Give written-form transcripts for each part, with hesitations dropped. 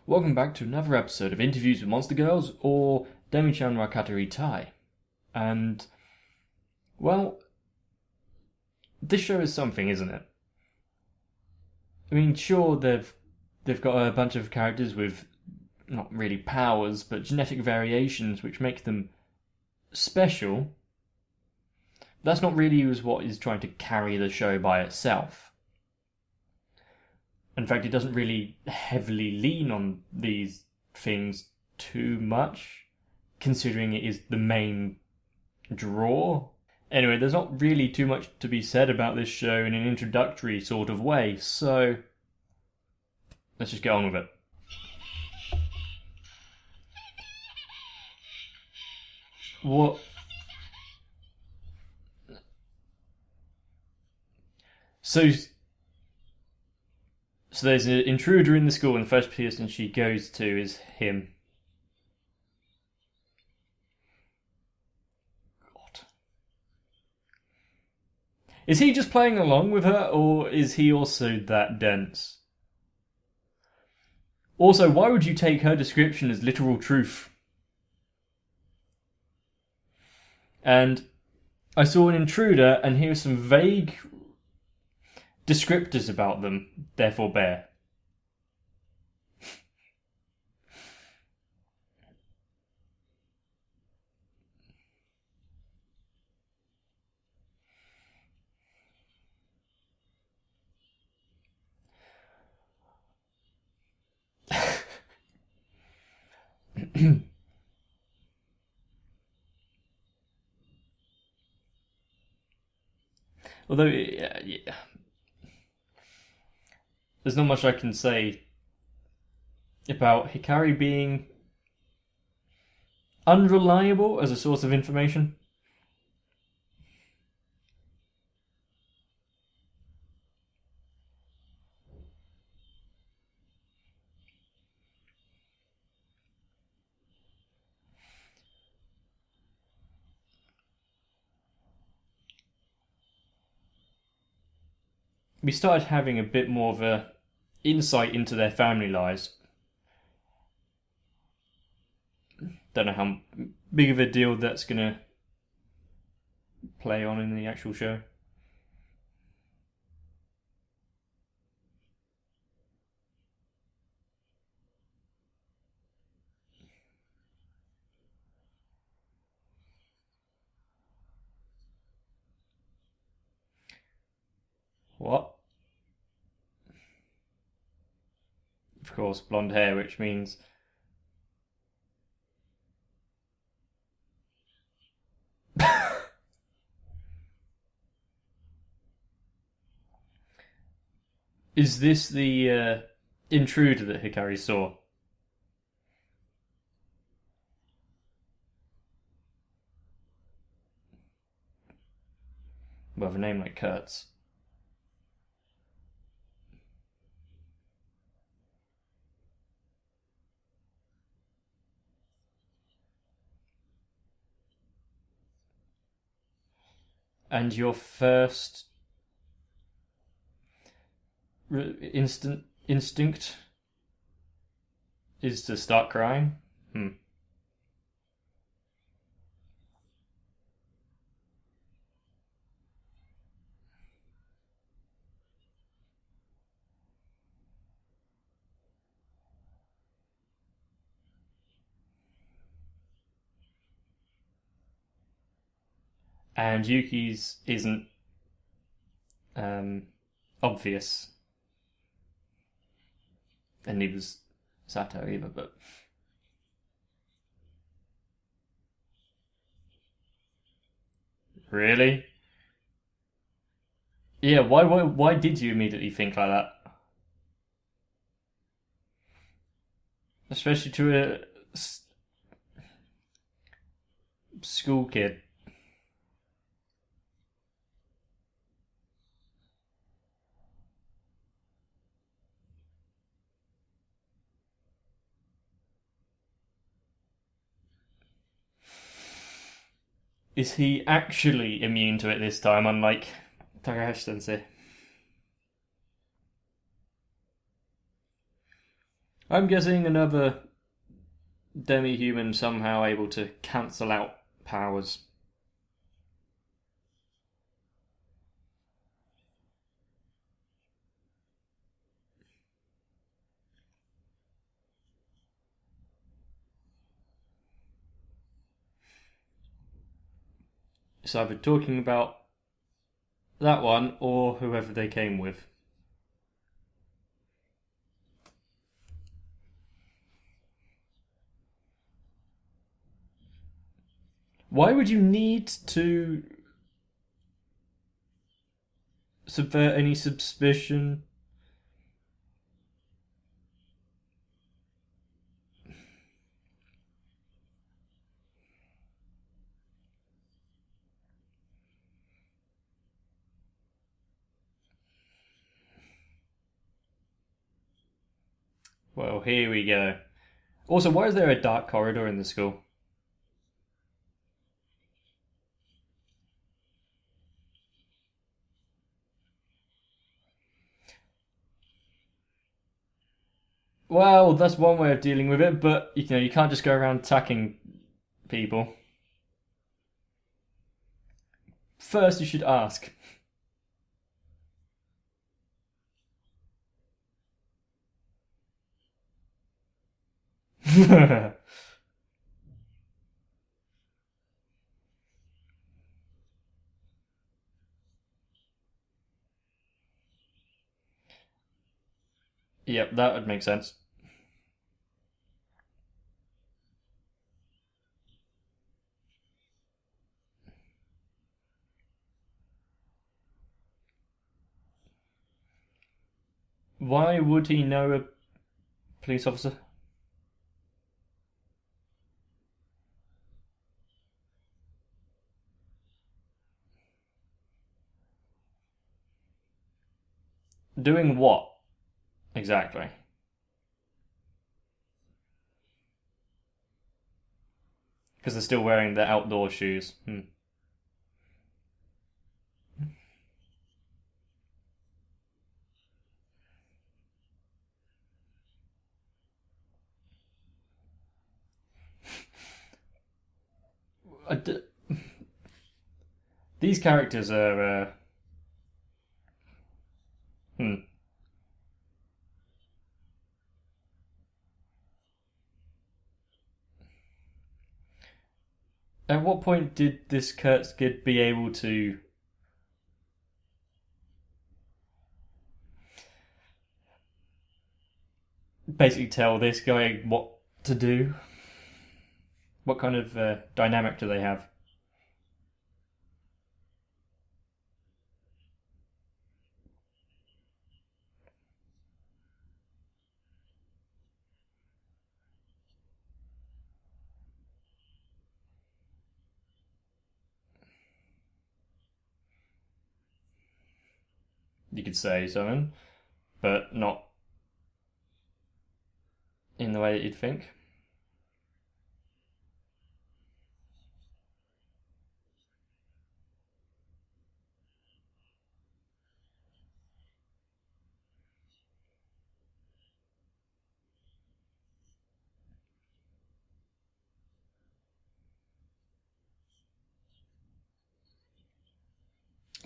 Welcome back to another episode of Interviews with Monster Girls, or Demi-Chan or Kataritai. And, well, this show is something, isn't it? I mean, sure, they've got a bunch of characters with not really powers, but genetic variations which make them special. That's not really what is trying to carry the show by itself. In fact, it doesn't really heavily lean on these things too much, considering it is the main draw. Anyway, there's not really too much to be said about this show in an introductory sort of way, so let's just get on with it. What? So there's an intruder in the school, and the first person she goes to is him. God. Is he just playing along with her, or is he also that dense? Also, why would you take her description as literal truth? And I saw an intruder, and here are some vague descriptors about them, therefore bear. Although, yeah, there's not much I can say about Hikari being unreliable as a source of information. We started having a bit more of a insight into their family lives. Don't know how big of a deal that's gonna play on in the actual show. What? Of course, blonde hair, which means is this the intruder that Hikari saw? Well, with a name like Kurtz. And your first instinct is to start crying? And Yuki's isn't obvious. And neither's Sato either, but really? Yeah, why did you immediately think like that? Especially to a school kid. Is he actually immune to it this time, unlike Takahashi Sensei? I'm guessing another demi-human somehow able to cancel out powers. It's either talking about that one or whoever they came with. Why would you need to subvert any suspicion? Well, here we go. Also, why is there a dark corridor in the school? Well, that's one way of dealing with it, but you can't just go around attacking people. First, you should ask. Yep, that would make sense. Why would he know a police officer? Doing what exactly? Because they're still wearing their outdoor shoes. These characters are. Hmm. At what point did this Kurtzkid be able to basically tell this guy what to do? What kind of dynamic do they have? You could say something, but not in the way that you'd think.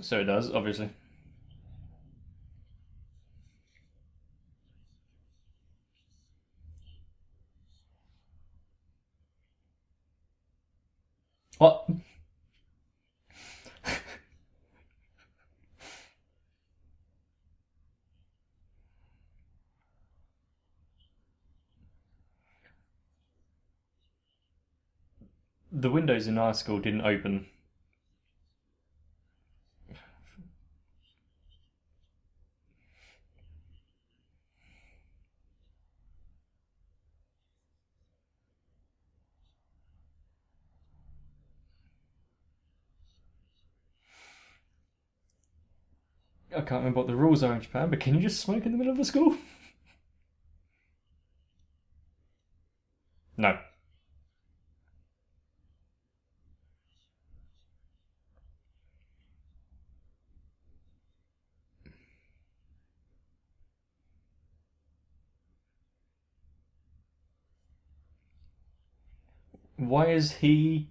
So it does, obviously. What? The windows in our school didn't open. I can't remember what the rules are in Japan, but can you just smoke in the middle of the school? No. Why is he...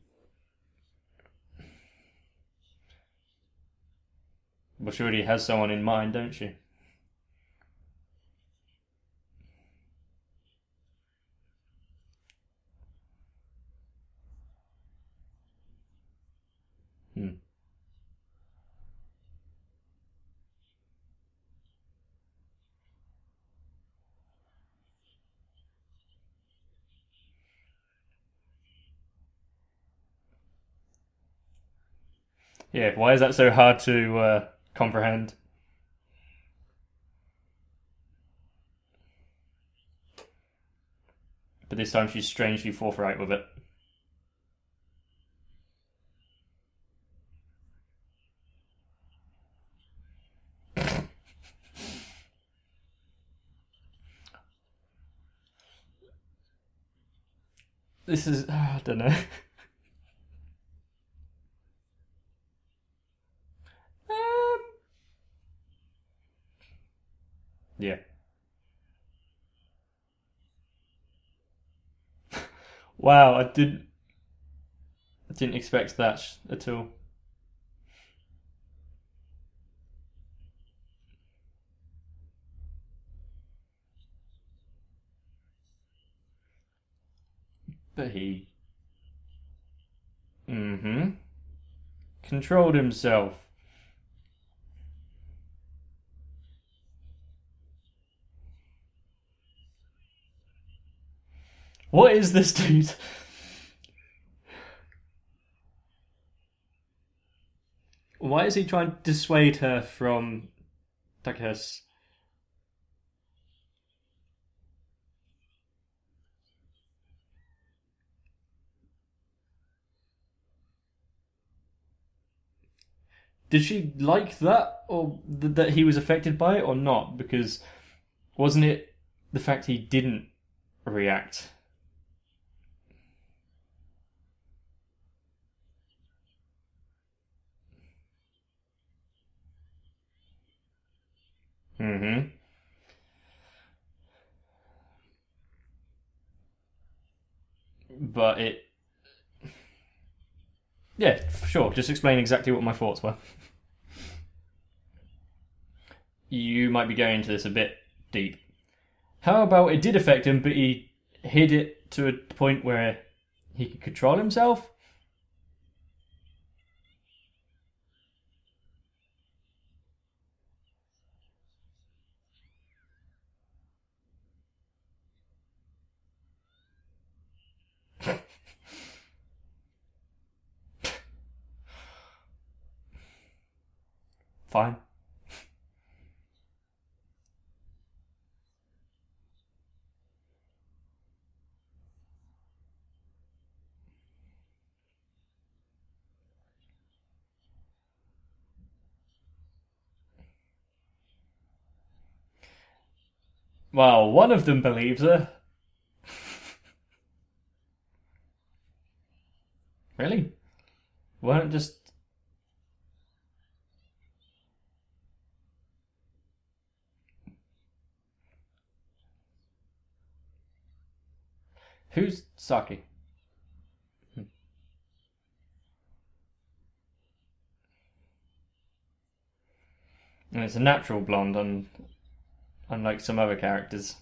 Well, surely he has someone in mind, don't she? Hmm. Yeah, why is that so hard to comprehend? But this time she's strangely forthright with it. This is... I don't know. um, yeah. Wow, I didn't expect that at all. But he... Mm-hmm. Controlled himself. What is this dude? Why is he trying to dissuade her from like her? Did she like that, or that he was affected by it, or not? Because wasn't it the fact he didn't react? Mm-hmm. But it, yeah, sure. Just explain exactly what my thoughts were. You might be going into this a bit deep. How about it did affect him, but he hid it to a point where he could control himself? Fine. Well, one of them believes her. Really? Weren't just... Who's Saki? And it's a natural blonde, unlike some other characters.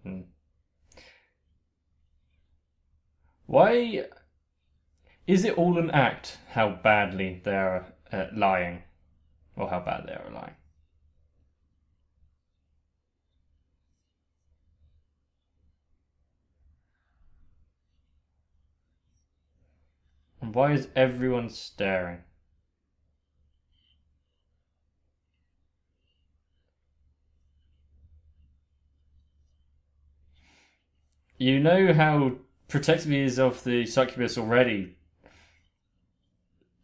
Hmm. Why is it all an act? How badly they are at lying, or how bad they are at lying? And why is everyone staring? You know how protective he is of the succubus already,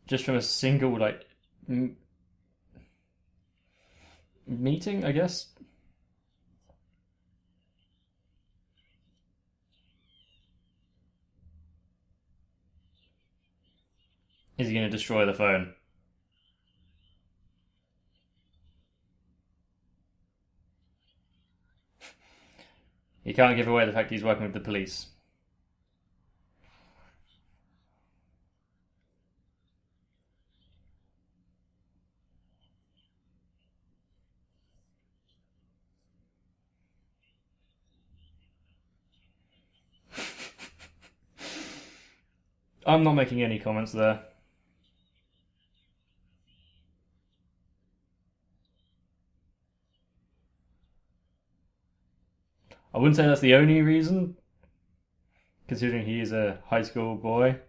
just from a single m- meeting, I guess. Is he going to destroy the phone? He can't give away the fact he's working with the police. I'm not making any comments there. I wouldn't say that's the only reason, considering he is a high school boy.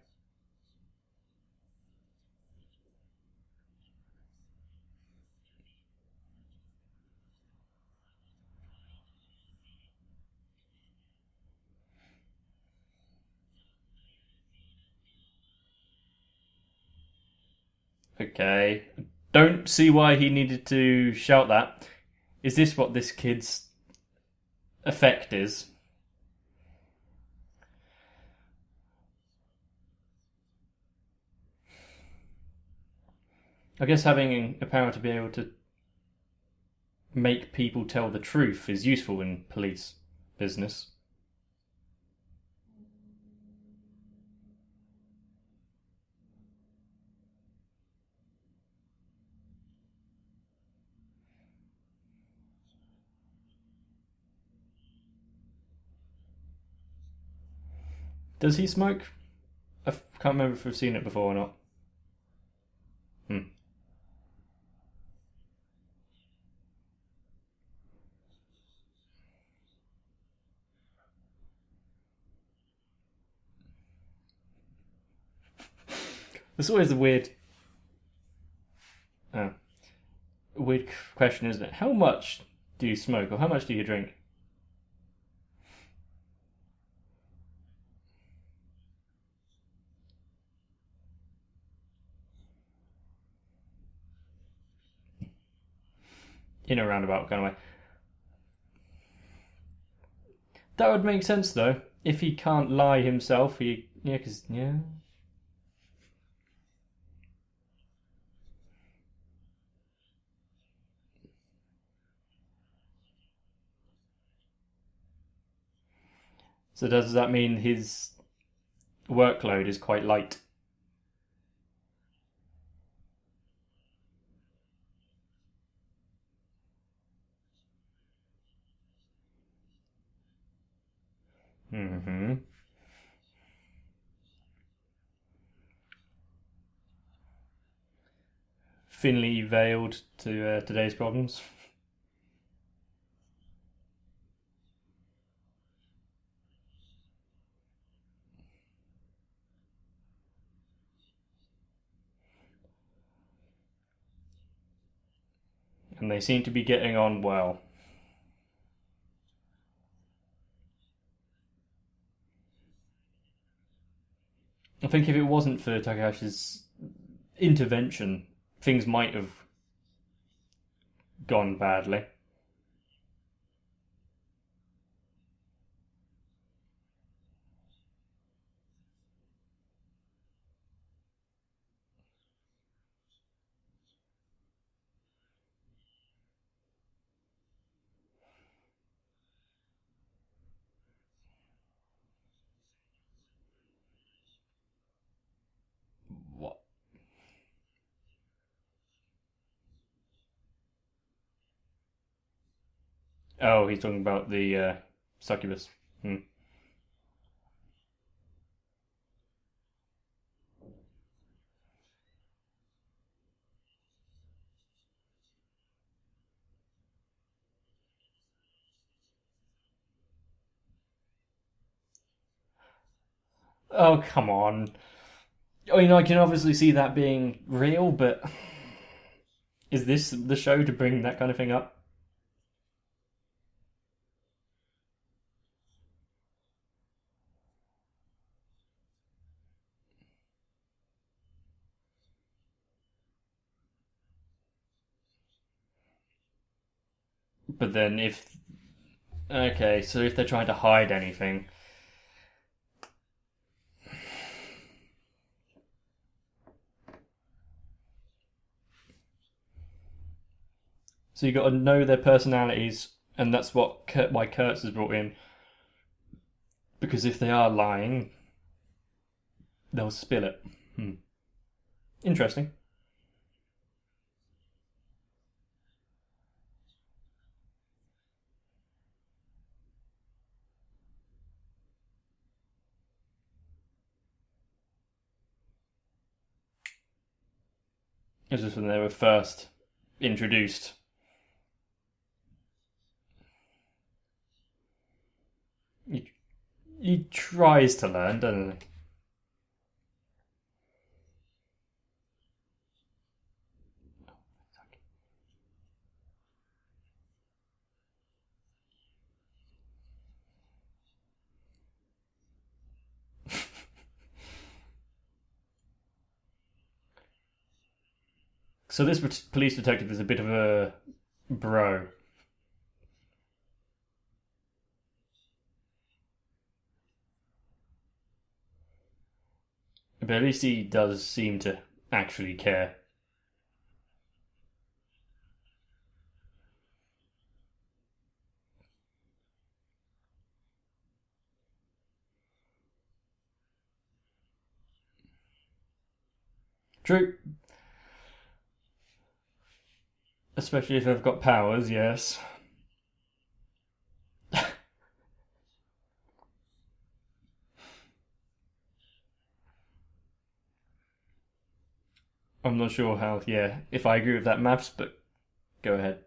Okay. Don't see why he needed to shout that. Is this what this kid's effect is? I guess having a power to be able to make people tell the truth is useful in police business. Does he smoke? I can't remember if I've seen it before or not. Hmm. It's always a uh, weird question, isn't it? How much do you smoke, or how much do you drink? In a roundabout kind of way. That would make sense though. If he can't lie himself, because yeah. So does that mean his workload is quite light? Mm-hmm. Thinly veiled to today's problems. And they seem to be getting on well. I think if it wasn't for Takahashi's intervention, things might have gone badly. What? Oh, he's talking about the succubus. Hmm. Oh, come on. Oh, I can obviously see that being real, but is this the show to bring that kind of thing up? But then if okay, so if they're trying to hide anything, so you got to know their personalities, and that's why Kurtz is brought in. Because if they are lying, they'll spill it. Interesting. This was when they were first introduced. He tries to learn, doesn't he? So this police detective is a bit of a bro. But at least he does seem to actually care. True. Especially if they've got powers, yes. I'm not sure how, yeah, if I agree with that maths, but go ahead.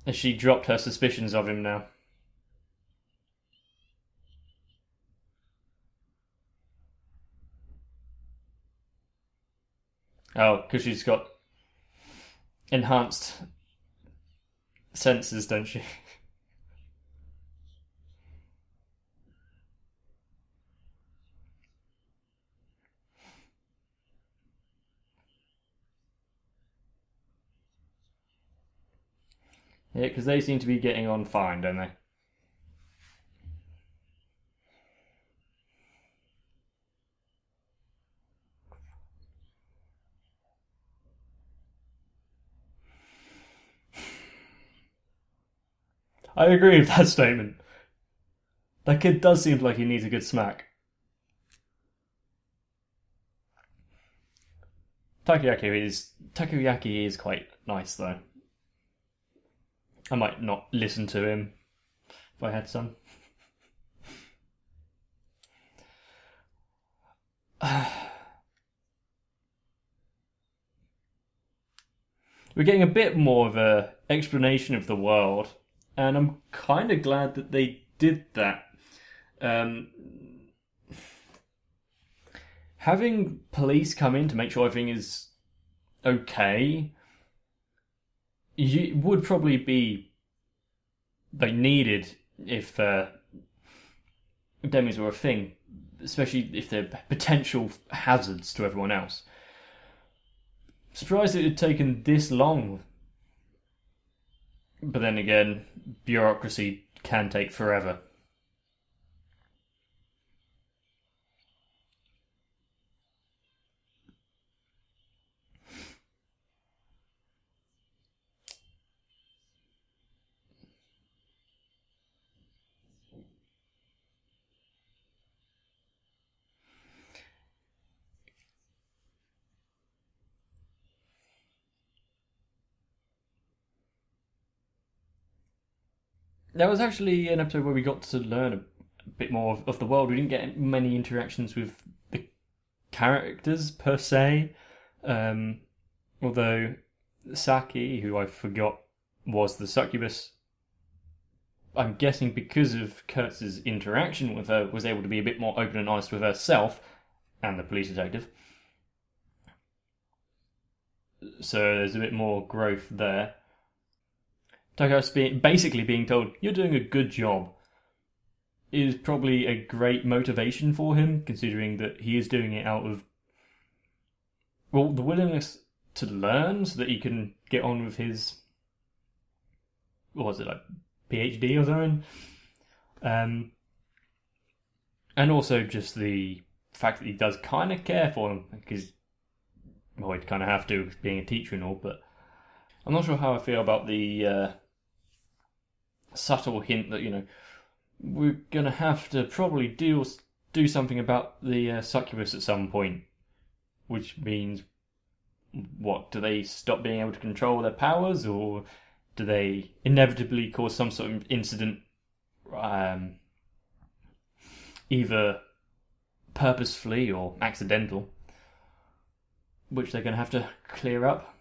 Has she dropped her suspicions of him now? Oh, because she's got enhanced senses, don't she? Yeah, because they seem to be getting on fine, don't they? I agree with that statement. That kid does seem like he needs a good smack. Takoyaki is quite nice though. I might not listen to him if I had some. We're getting a bit more of a explanation of the world, and I'm kind of glad that they did that. Um, Having police come in to make sure everything is okay would probably be like needed if demis were a thing, especially if they're potential hazards to everyone else. Surprised it had taken this long, but then again, bureaucracy can take forever. That was actually an episode where we got to learn a bit more of the world. We didn't get many interactions with the characters per se, although Saki, who I forgot was the succubus, I'm guessing because of Kurtz's interaction with her, was able to be a bit more open and honest with herself and the police detective. So there's a bit more growth there. Basically being told, you're doing a good job, is probably a great motivation for him, considering that he is doing it out of, well, the willingness to learn so that he can get on with his, what was it, like PhD or something? And also just the fact that he does kind of care for him, because, well, he'd kind of have to, being a teacher and all, but I'm not sure how I feel about the subtle hint that, we're going to have to probably do something about the succubus at some point, which means, what, do they stop being able to control their powers, or do they inevitably cause some sort of incident, either purposefully or accidental, which they're going to have to clear up?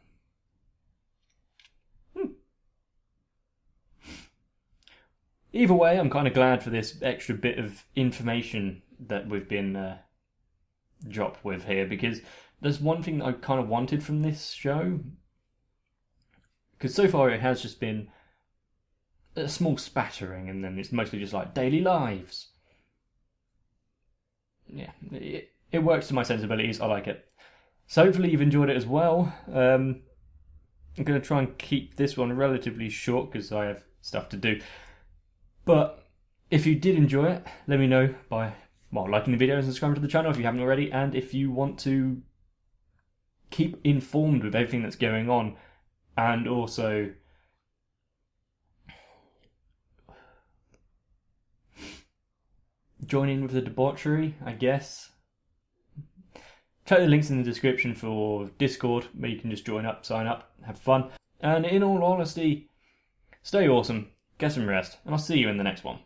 Either way, I'm kind of glad for this extra bit of information that we've been dropped with here, because there's one thing that I kind of wanted from this show. Because so far it has just been a small spattering, and then it's mostly just like daily lives. Yeah, it works to my sensibilities. I like it. So hopefully you've enjoyed it as well. I'm going to try and keep this one relatively short because I have stuff to do. But if you did enjoy it, let me know by liking the video and subscribing to the channel if you haven't already. And if you want to keep informed with everything that's going on, and also join in with the debauchery, I guess. Check the links in the description for Discord, where you can just join up, sign up, have fun. And in all honesty, stay awesome, get some rest, and I'll see you in the next one.